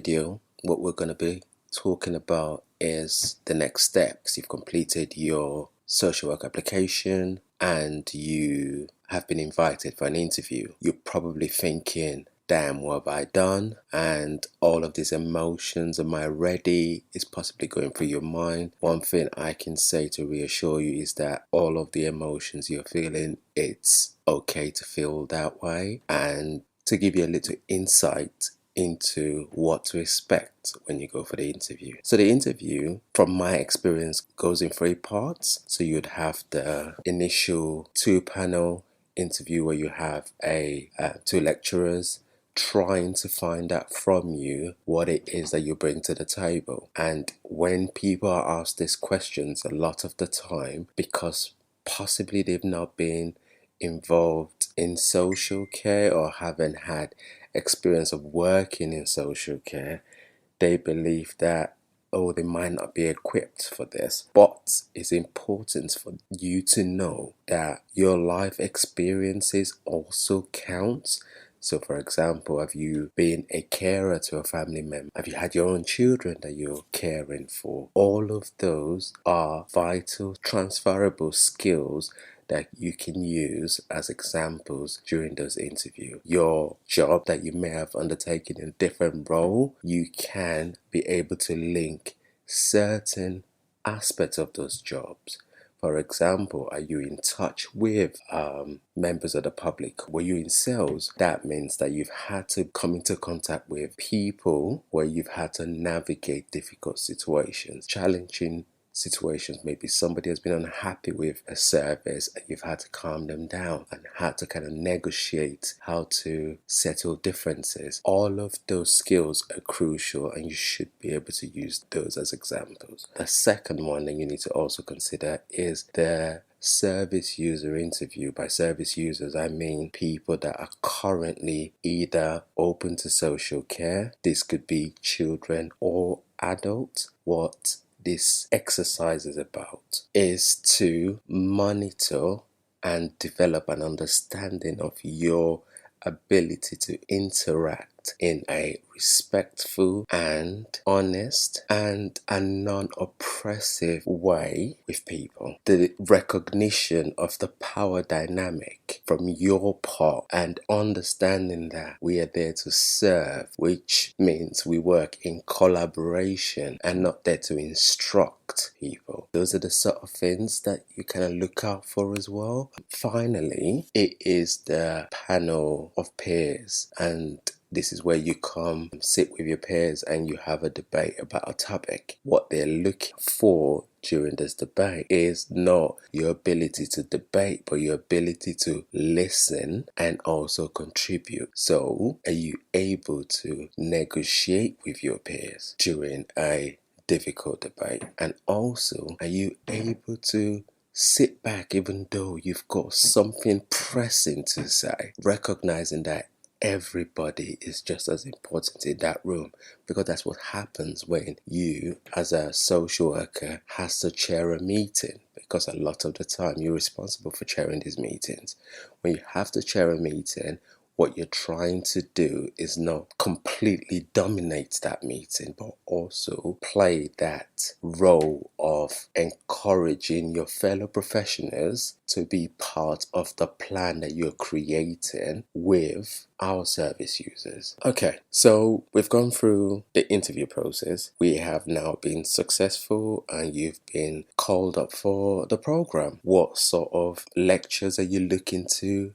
Video, what we're going to be talking about is the next steps. You've completed your social work application and you have been invited for an interview. You're probably thinking, damn, what have I done? And all of these emotions, am I ready? Is possibly going through your mind. One thing I can say to reassure you is that all of the emotions you're feeling, it's okay to feel that way. And to give you a little insight into what to expect when you go for the interview. So the interview, from my experience, goes in 3 parts. So you'd have the initial 2-panel interview where you have two lecturers trying to find out from you what it is that you bring to the table. And when people are asked these questions, a lot of the time, because possibly they've not been involved in social care or haven't had experience of working in social care, they believe that, oh, they might not be equipped for this. But it's important for you to know that your life experiences also count. So, for example, have you been a carer to a family member? Have you had your own children that you're caring for? All of those are vital, transferable skills that you can use as examples during those interviews. Your job that you may have undertaken in a different role, you can be able to link certain aspects of those jobs. For example, are you in touch with members of the public? Were you in sales? That means that you've had to come into contact with people where you've had to navigate difficult situations, challenging situations. Maybe somebody has been unhappy with a service and you've had to calm them down and had to kind of negotiate how to settle differences. All of those skills are crucial and you should be able to use those as examples. The second one that you need to also consider is the service user interview. By service users, I mean people that are currently either open to social care. This could be children or adults. What this exercise is about is to monitor and develop an understanding of your ability to interact in a respectful and honest and a non-oppressive way with people. The recognition of the power dynamic from your part and understanding that we are there to serve, which means we work in collaboration and not there to instruct people. Those are the sort of things that you kind of look out for as well. Finally, it is the panel of peers, and this is where you come sit with your peers and you have a debate about a topic. What they're looking for during this debate is not your ability to debate, but your ability to listen and also contribute. So, are you able to negotiate with your peers during a difficult debate? And also, are you able to sit back even though you've got something pressing to say, recognizing that everybody is just as important in that room, because that's what happens when you as a social worker has to chair a meeting, because a lot of the time you're responsible for chairing these meetings. When you have to chair a meeting, what you're trying to do is not completely dominate that meeting, but also play that role of encouraging your fellow professionals to be part of the plan that you're creating with our service users. Okay, so we've gone through the interview process. We have now been successful and you've been called up for the program. What sort of lectures are you looking to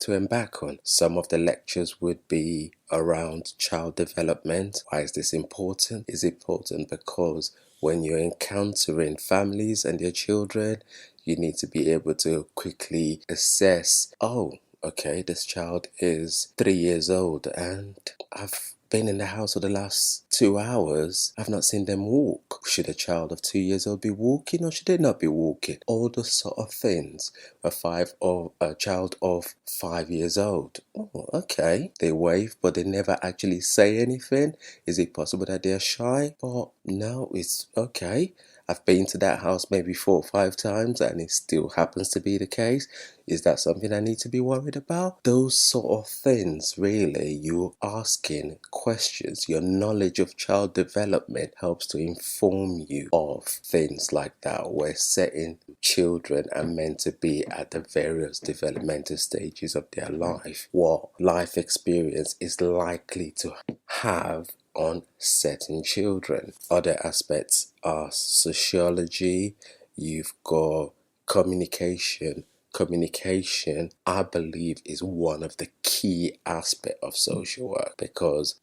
embark on? Some of the lectures would be around child development. Why is this important? It's important because when you're encountering families and their children, you need to be able to quickly assess, oh, okay, this child is 3 years old and I've been in the house for the last 2 hours. I've not seen them walk. Should a child of 2 years old be walking or should they not be walking? All those sort of things. A child of 5 years old. Oh, okay. They wave, but they never actually say anything. Is it possible that they're shy? But no, it's okay. I've been to that house maybe 4 or 5 times and it still happens to be the case. Is that something I need to be worried about? Those sort of things, really. You're asking questions. Your knowledge of child development helps to inform you of things like that, where certain children are meant to be at the various developmental stages of their life, what life experience is likely to have on certain children. Other aspects are sociology, you've got communication. Communication, I believe, is one of the key aspects of social work, because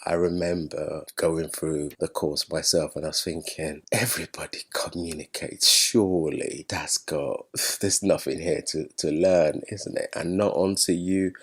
I remember going through the course myself and I was thinking, everybody communicates, surely there's nothing here to learn, isn't it? And not until you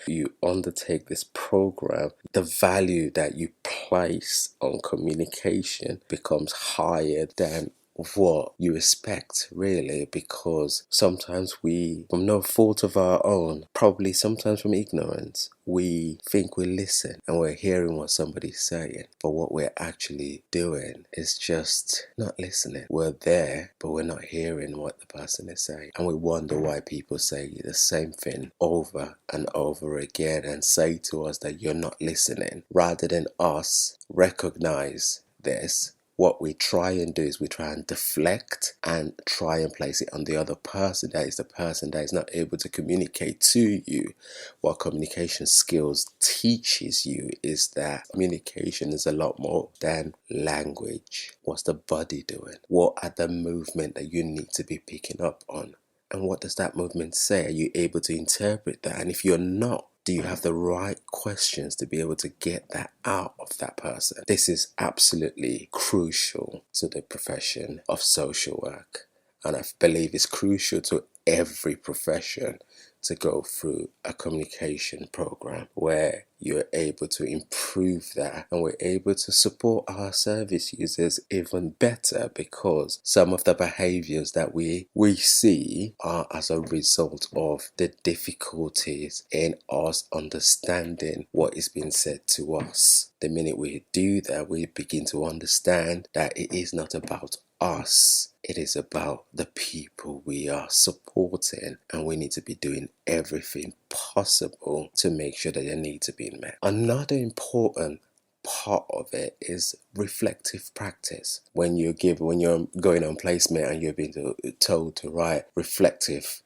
undertake this program, the value that you place on communication becomes higher than what you expect, really, because sometimes we, from no fault of our own, probably sometimes from ignorance, we think we listen and we're hearing what somebody's saying, but what we're actually doing is just not listening. We're there, but we're not hearing what the person is saying, and we wonder why people say the same thing over and over again and say to us that you're not listening, rather than us recognize this. What we try and do is we try and deflect and try and place it on the other person. That is the person that is not able to communicate to you. What communication skills teaches you is that communication is a lot more than language. What's the body doing? What are the movement that you need to be picking up on? And what does that movement say? Are you able to interpret that? And if you're not, do you have the right questions to be able to get that out of that person? This is absolutely crucial to the profession of social work. And I believe it's crucial to every profession to go through a communication program where you're able to improve that, and we're able to support our service users even better, because some of the behaviors that we see are as a result of the difficulties in us understanding what is being said to us. The minute we do that, we begin to understand that it is not about us. It is about the people we are supporting, and we need to be doing everything possible to make sure that their needs are being met. Another important part of it is reflective practice. When you're going on placement and you're being told to write reflective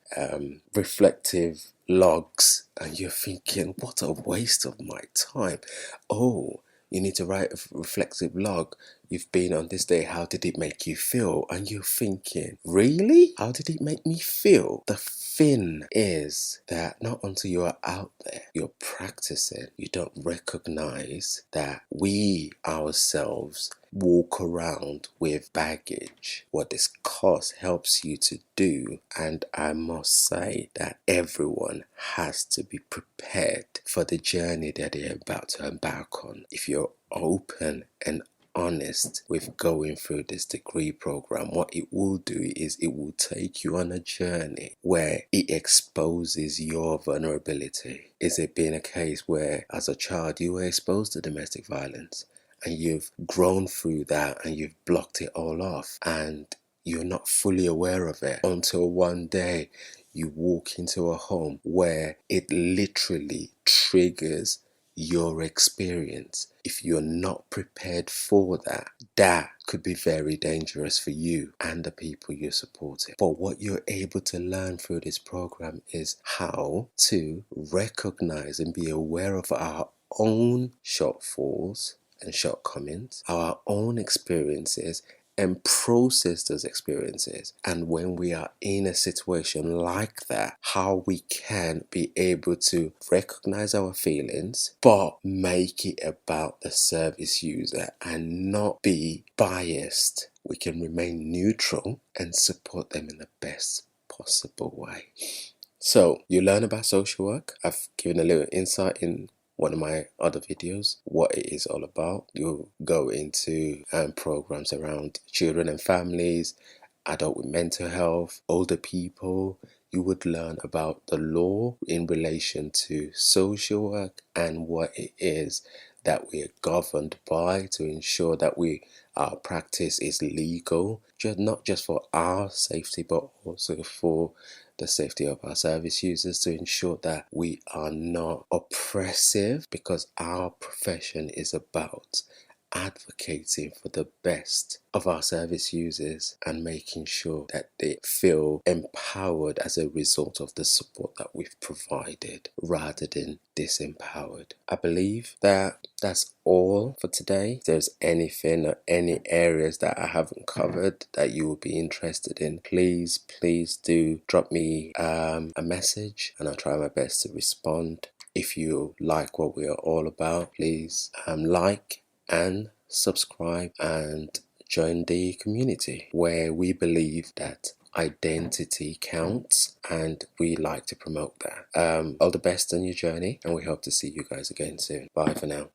logs, and you're thinking, what a waste of my time. Oh, you need to write a reflective log. You've been on this day. How did it make you feel? And you're thinking, really? How did it make me feel? The thing is that not until you are out there, you're practicing, you don't recognize that we ourselves walk around with baggage. What this course helps you to do, and I must say that everyone has to be prepared for the journey that they're about to embark on. If you're open and honest with going through this degree program, what it will do is it will take you on a journey where it exposes your vulnerability. Is it being a case where as a child you were exposed to domestic violence and you've grown through that and you've blocked it all off, and you're not fully aware of it until one day you walk into a home where it literally triggers your experience? If you're not prepared for that, that could be very dangerous for you and the people you're supporting. But what you're able to learn through this program is how to recognize and be aware of our own shortfalls and shortcomings, our own experiences, and process those experiences. And when we are in a situation like that, how we can be able to recognize our feelings, but make it about the service user and not be biased. We can remain neutral and support them in the best possible way. So you learn about social work. I've given a little insight in one of my other videos what it is all about. You'll go into programs around children and families, adult with mental health, older people. You would learn about the law in relation to social work and what it is that we are governed by, to ensure that our practice is legal, not just for our safety but also for the safety of our service users, to ensure that we are not oppressive, because our profession is about advocating for the best of our service users and making sure that they feel empowered as a result of the support that we've provided rather than disempowered. I believe that that's all for today. If there's anything or any areas that I haven't covered that you would be interested in, please do drop me a message and I'll try my best to respond. If you like what we are all about, please like and subscribe and join the community, where we believe that identity counts and we like to promote that. All the best on your journey, and we hope to see you guys again soon. Bye for now.